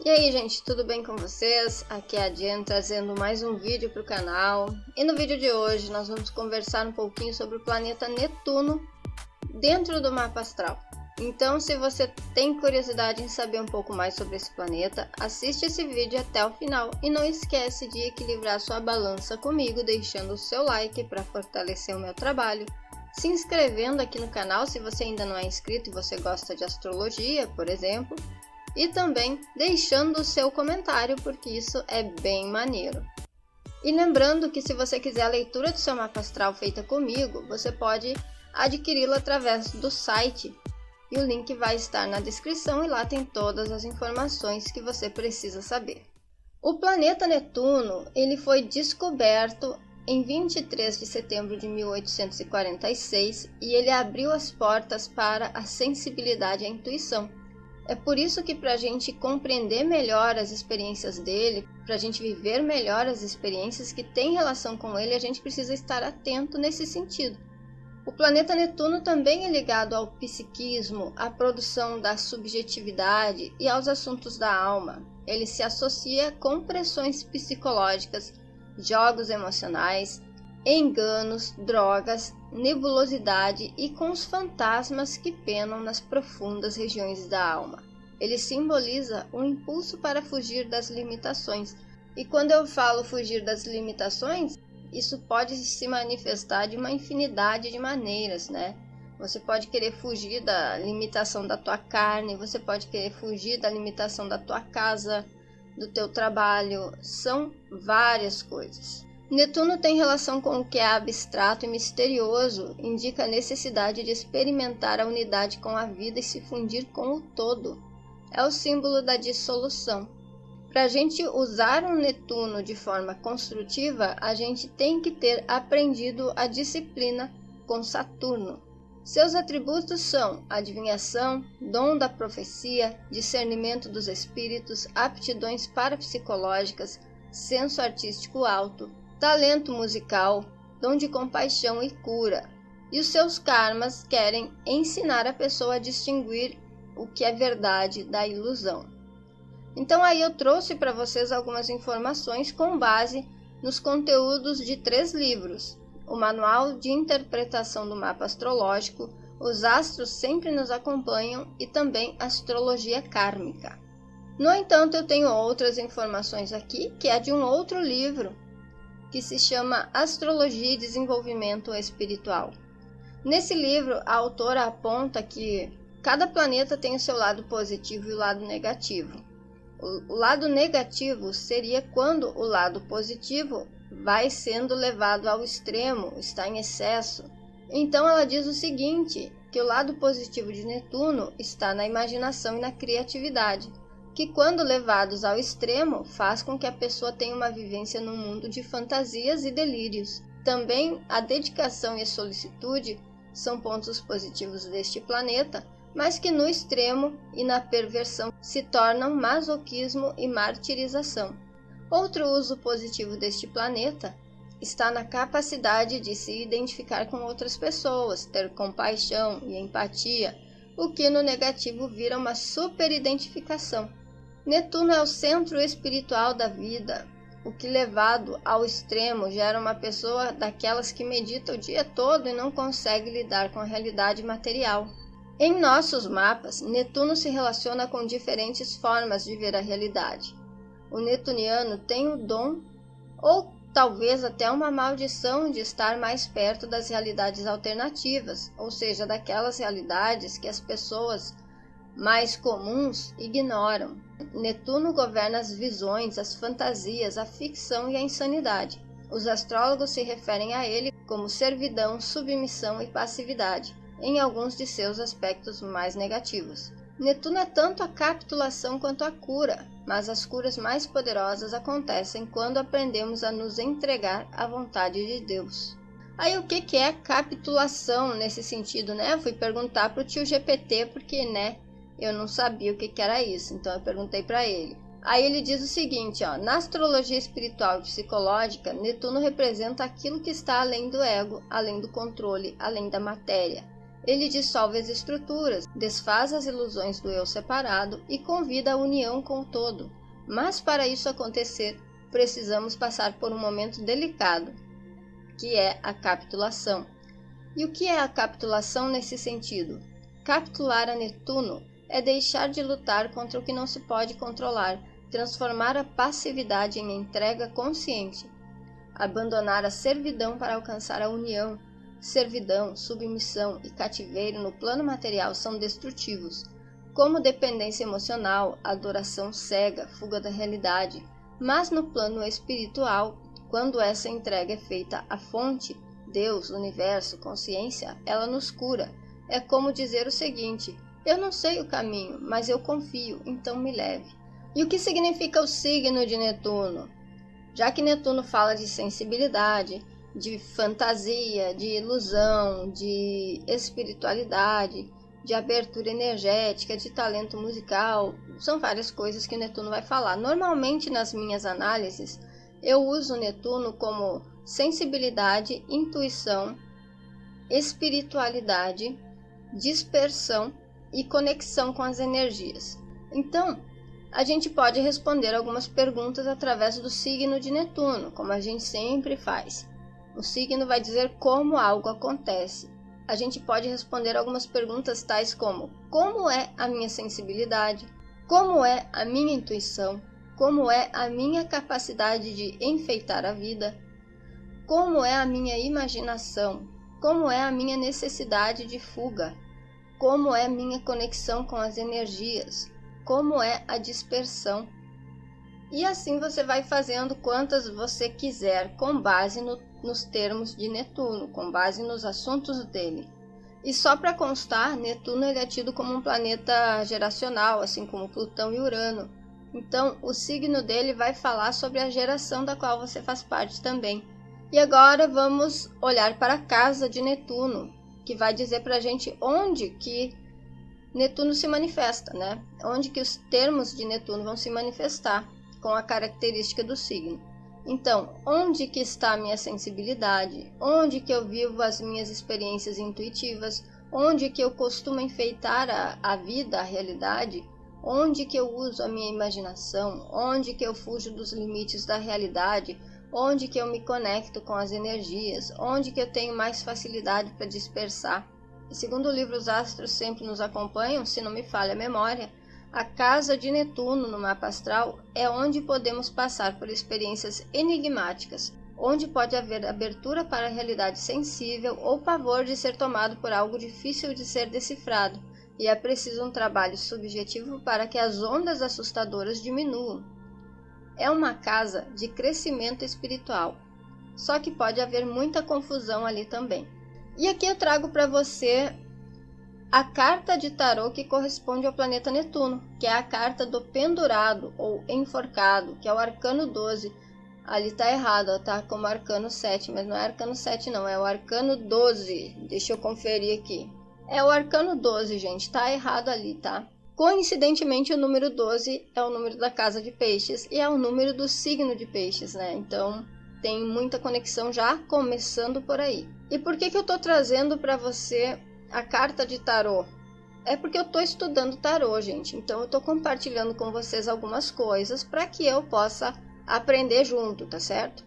E aí, gente, tudo bem com vocês? Aqui é a Jen trazendo mais um vídeo para o canal. E no vídeo de hoje nós vamos conversar um pouquinho sobre o planeta Netuno dentro do mapa astral. Então, se você tem curiosidade em saber um pouco mais sobre esse planeta, assiste esse vídeo até o final e não esquece de equilibrar sua balança comigo, deixando o seu like para fortalecer o meu trabalho, se inscrevendo aqui no canal se você ainda não é inscrito e você gosta de astrologia, por exemplo, e também deixando o seu comentário, porque isso é bem maneiro. E lembrando que se você quiser a leitura do seu mapa astral feita comigo, você pode adquiri-la através do site, e o link vai estar na descrição e lá tem todas as informações que você precisa saber. O planeta Netuno, ele foi descoberto em 23 de setembro de 1846 e ele abriu as portas para a sensibilidade e a intuição. É por isso que para a gente compreender melhor as experiências dele, para a gente viver melhor as experiências que têm relação com ele, a gente precisa estar atento nesse sentido. O planeta Netuno também é ligado ao psiquismo, à produção da subjetividade e aos assuntos da alma. Ele se associa com pressões psicológicas, jogos emocionais, enganos, drogas, nebulosidade e com os fantasmas que penam nas profundas regiões da alma. Ele simboliza um impulso para fugir das limitações. E quando eu falo fugir das limitações, isso pode se manifestar de uma infinidade de maneiras, né? Você pode querer fugir da limitação da tua carne, você pode querer fugir da limitação da tua casa, do teu trabalho, são várias coisas. Netuno tem relação com o que é abstrato e misterioso, indica a necessidade de experimentar a unidade com a vida e se fundir com o todo. É o símbolo da dissolução. Para a gente usar um Netuno de forma construtiva, a gente tem que ter aprendido a disciplina com Saturno. Seus atributos são adivinhação, dom da profecia, discernimento dos espíritos, aptidões parapsicológicas, senso artístico alto, talento musical, dom de compaixão e cura. E os seus karmas querem ensinar a pessoa a distinguir o que é verdade da ilusão. Então aí eu trouxe para vocês algumas informações com base nos conteúdos de 3 livros. O Manual de Interpretação do Mapa Astrológico, Os Astros Sempre Nos Acompanham e também Astrologia Kármica. No entanto, eu tenho outras informações aqui, que é de um outro livro, que se chama Astrologia e Desenvolvimento Espiritual. Nesse livro, a autora aponta que cada planeta tem o seu lado positivo e o lado negativo. O lado negativo seria quando o lado positivo vai sendo levado ao extremo, está em excesso. Então ela diz o seguinte, que o lado positivo de Netuno está na imaginação e na criatividade, que quando levados ao extremo faz com que a pessoa tenha uma vivência num mundo de fantasias e delírios. Também a dedicação e a solicitude são pontos positivos deste planeta, mas que no extremo e na perversão se tornam masoquismo e martirização. Outro uso positivo deste planeta está na capacidade de se identificar com outras pessoas, ter compaixão e empatia, o que no negativo vira uma superidentificação. Netuno é o centro espiritual da vida, o que levado ao extremo gera uma pessoa daquelas que medita o dia todo e não consegue lidar com a realidade material. Em nossos mapas, Netuno se relaciona com diferentes formas de ver a realidade. O netuniano tem o dom, ou talvez até uma maldição, de estar mais perto das realidades alternativas, ou seja, daquelas realidades que as pessoas mais comuns ignoram. Netuno governa as visões, as fantasias, a ficção e a insanidade. Os astrólogos se referem a ele como servidão, submissão e passividade, em alguns de seus aspectos mais negativos. Netuno é tanto a capitulação quanto a cura, mas as curas mais poderosas acontecem quando aprendemos a nos entregar à vontade de Deus. Aí o que é capitulação nesse sentido, né? Eu fui perguntar para o tio GPT porque, eu não sabia o que era isso, então eu perguntei para ele. Aí ele diz o seguinte, na astrologia espiritual e psicológica, Netuno representa aquilo que está além do ego, além do controle, além da matéria. Ele dissolve as estruturas, desfaz as ilusões do eu separado e convida à união com o todo. Mas para isso acontecer, precisamos passar por um momento delicado, que é a capitulação. E o que é a capitulação nesse sentido? Capitular a Netuno é deixar de lutar contra o que não se pode controlar, transformar a passividade em entrega consciente, abandonar a servidão para alcançar a união. Servidão, submissão e cativeiro no plano material são destrutivos, como dependência emocional, adoração cega, fuga da realidade. Mas no plano espiritual, quando essa entrega é feita à fonte, Deus, universo, consciência, ela nos cura. É como dizer o seguinte: eu não sei o caminho, mas eu confio, então me leve. E o que significa o signo de Netuno? Já que Netuno fala de sensibilidade, de fantasia, de ilusão, de espiritualidade, de abertura energética, de talento musical, são várias coisas que Netuno vai falar. Normalmente nas minhas análises eu uso Netuno como sensibilidade, intuição, espiritualidade, dispersão e conexão com as energias. Então, a gente pode responder algumas perguntas através do signo de Netuno, como a gente sempre faz. O signo vai dizer como algo acontece. A gente pode responder algumas perguntas tais como: como é a minha sensibilidade? Como é a minha intuição? Como é a minha capacidade de enfeitar a vida? Como é a minha imaginação? Como é a minha necessidade de fuga? Como é a minha conexão com as energias? Como é a dispersão? E assim você vai fazendo quantas você quiser, com base nos termos de Netuno, com base nos assuntos dele. E só para constar, Netuno ele é tido como um planeta geracional, assim como Plutão e Urano. Então, o signo dele vai falar sobre a geração da qual você faz parte também. E agora vamos olhar para a casa de Netuno, que vai dizer para a gente onde que Netuno se manifesta, né? Onde que os termos de Netuno vão se manifestar com a característica do signo. Então, onde que está a minha sensibilidade? Onde que eu vivo as minhas experiências intuitivas? Onde que eu costumo enfeitar a vida, a realidade? Onde que eu uso a minha imaginação? Onde que eu fujo dos limites da realidade? Onde que eu me conecto com as energias? Onde que eu tenho mais facilidade para dispersar? E segundo o livro Os Astros Sempre Nos Acompanham, se não me falha a memória, a casa de Netuno no mapa astral é onde podemos passar por experiências enigmáticas, onde pode haver abertura para a realidade sensível ou pavor de ser tomado por algo difícil de ser decifrado, e é preciso um trabalho subjetivo para que as ondas assustadoras diminuam. É uma casa de crescimento espiritual, só que pode haver muita confusão ali também. E aqui eu trago para você a carta de tarô que corresponde ao planeta Netuno, que é a carta do pendurado ou enforcado, que é o arcano 12. Ali tá errado, ó, tá como arcano 7, mas não é arcano 7 não, é o arcano 12. Deixa eu conferir aqui. É o arcano 12, gente, tá errado ali, tá? Coincidentemente, o número 12 é o número da casa de peixes e é o número do signo de peixes, né? Então, tem muita conexão já começando por aí. E por que eu tô trazendo para você a carta de tarô? É porque eu tô estudando tarô, gente. Então, eu tô compartilhando com vocês algumas coisas para que eu possa aprender junto, tá certo?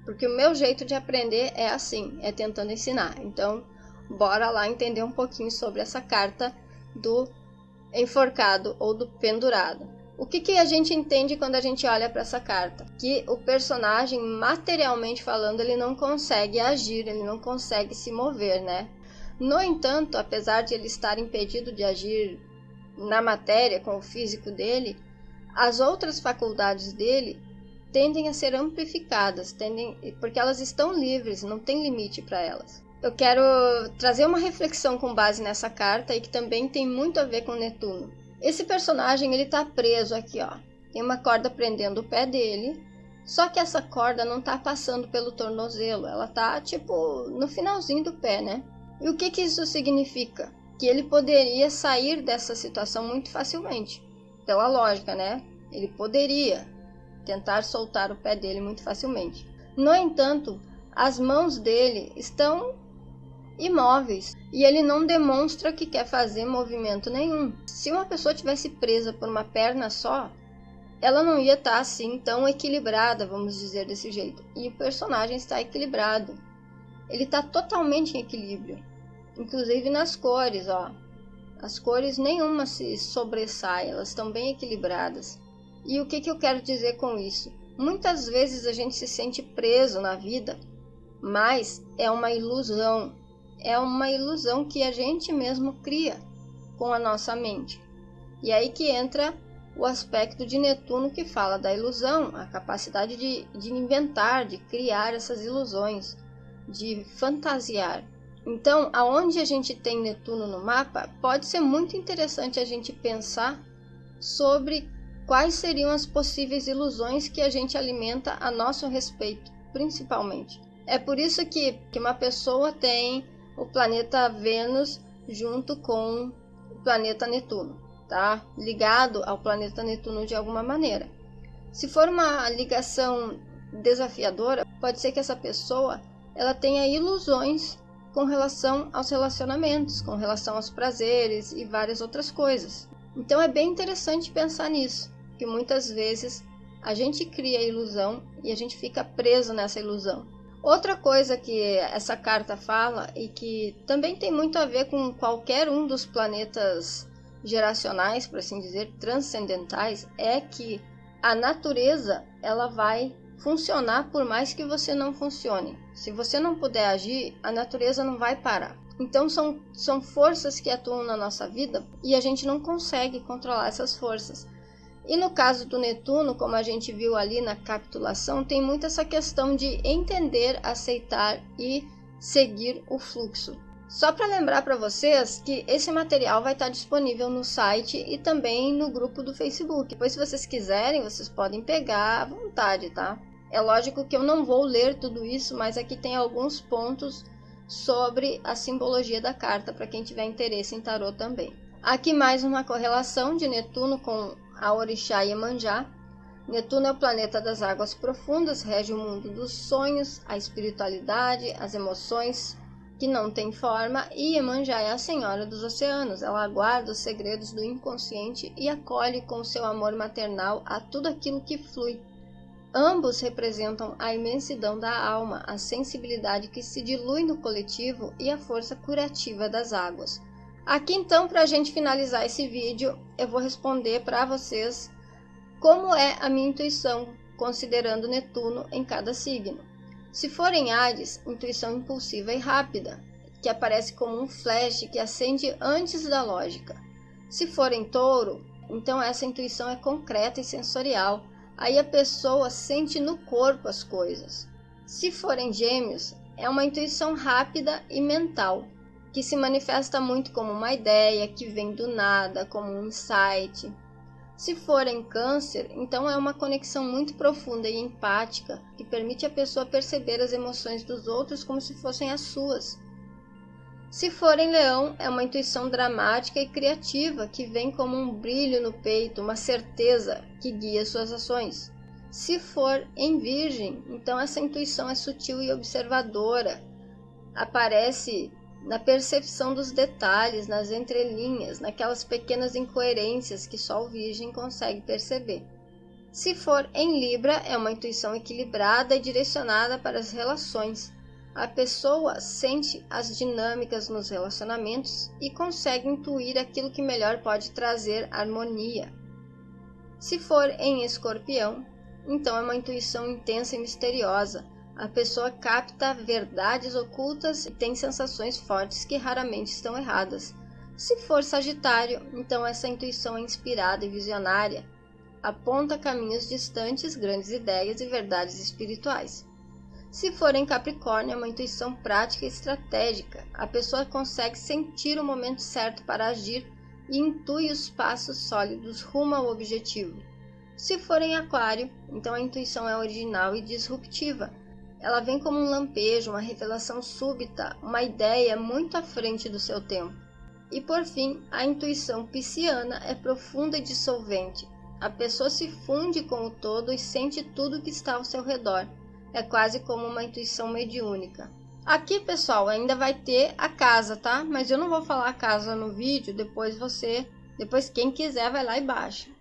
Porque o meu jeito de aprender é assim, é tentando ensinar. Então, bora lá entender um pouquinho sobre essa carta do enforcado ou do pendurado. O que a gente entende quando a gente olha para essa carta? Que o personagem, materialmente falando, ele não consegue agir, ele não consegue se mover, né? No entanto, apesar de ele estar impedido de agir na matéria, com o físico dele, as outras faculdades dele tendem a ser amplificadas, porque elas estão livres, não tem limite para elas. Eu quero trazer uma reflexão com base nessa carta e que também tem muito a ver com Netuno. Esse personagem, ele tá preso aqui, ó. Tem uma corda prendendo o pé dele, só que essa corda não tá passando pelo tornozelo, ela tá, tipo, no finalzinho do pé, né? E o que isso significa? Que ele poderia sair dessa situação muito facilmente. Pela lógica, né? Ele poderia tentar soltar o pé dele muito facilmente. No entanto, as mãos dele estão imóveis, e ele não demonstra que quer fazer movimento nenhum. Se uma pessoa tivesse presa por uma perna só, ela não ia estar assim tão equilibrada, vamos dizer desse jeito. E o personagem está equilibrado. Ele está totalmente em equilíbrio. Inclusive nas cores, ó. As cores nenhuma se sobressai, elas estão bem equilibradas. E o que eu quero dizer com isso? Muitas vezes a gente se sente preso na vida, mas é uma ilusão. É uma ilusão que a gente mesmo cria com a nossa mente. E aí que entra o aspecto de Netuno, que fala da ilusão, a capacidade de inventar, de criar essas ilusões, de fantasiar. Então, aonde a gente tem Netuno no mapa, pode ser muito interessante a gente pensar sobre quais seriam as possíveis ilusões que a gente alimenta a nosso respeito, principalmente. É por isso que uma pessoa tem o planeta Vênus junto com o planeta Netuno, tá? Ligado ao planeta Netuno de alguma maneira. Se for uma ligação desafiadora, pode ser que essa pessoa ela tenha ilusões com relação aos relacionamentos, com relação aos prazeres e várias outras coisas. Então é bem interessante pensar nisso, que muitas vezes a gente cria a ilusão e a gente fica preso nessa ilusão. Outra coisa que essa carta fala e que também tem muito a ver com qualquer um dos planetas geracionais, por assim dizer, transcendentais, é que a natureza ela vai funcionar por mais que você não funcione. Se você não puder agir, a natureza não vai parar. Então são forças que atuam na nossa vida e a gente não consegue controlar essas forças. E no caso do Netuno, como a gente viu ali na capitulação, tem muito essa questão de entender, aceitar e seguir o fluxo. Só para lembrar para vocês que esse material vai estar disponível no site e também no grupo do Facebook. Depois, se vocês quiserem, vocês podem pegar à vontade, tá? É lógico que eu não vou ler tudo isso, mas aqui tem alguns pontos sobre a simbologia da carta para quem tiver interesse em tarô também. Aqui mais uma correlação de Netuno com a orixá Iemanjá. Netuno é o planeta das águas profundas, rege o mundo dos sonhos, a espiritualidade, as emoções que não têm forma, e Iemanjá é a senhora dos oceanos. Ela guarda os segredos do inconsciente e acolhe com seu amor maternal a tudo aquilo que flui. Ambos representam a imensidão da alma, a sensibilidade que se dilui no coletivo e a força curativa das águas. Aqui então, para a gente finalizar esse vídeo, eu vou responder para vocês como é a minha intuição, considerando Netuno em cada signo. Se for em Áries, intuição impulsiva e rápida, que aparece como um flash que acende antes da lógica. Se for em Touro, então essa intuição é concreta e sensorial, aí a pessoa sente no corpo as coisas. Se for em Gêmeos, é uma intuição rápida e mental, que se manifesta muito como uma ideia que vem do nada, como um insight. Se for em Câncer, então é uma conexão muito profunda e empática, que permite a pessoa perceber as emoções dos outros como se fossem as suas. Se for em Leão, é uma intuição dramática e criativa, que vem como um brilho no peito, uma certeza que guia suas ações. Se for em Virgem, então essa intuição é sutil e observadora, aparece na percepção dos detalhes, nas entrelinhas, naquelas pequenas incoerências que só o Virgem consegue perceber. Se for em Libra, é uma intuição equilibrada e direcionada para as relações. A pessoa sente as dinâmicas nos relacionamentos e consegue intuir aquilo que melhor pode trazer harmonia. Se for em Escorpião, então é uma intuição intensa e misteriosa. A pessoa capta verdades ocultas e tem sensações fortes que raramente estão erradas. Se for Sagitário, então essa intuição é inspirada e visionária, aponta caminhos distantes, grandes ideias e verdades espirituais. Se for em Capricórnio, é uma intuição prática e estratégica. A pessoa consegue sentir o momento certo para agir e intui os passos sólidos rumo ao objetivo. Se for em Aquário, então a intuição é original e disruptiva. Ela vem como um lampejo, uma revelação súbita, uma ideia muito à frente do seu tempo. E por fim, a intuição pisciana é profunda e dissolvente. A pessoa se funde com o todo e sente tudo que está ao seu redor. É quase como uma intuição mediúnica. Aqui, pessoal, ainda vai ter a casa, tá? Mas eu não vou falar a casa no vídeo, depois quem quiser vai lá e baixa.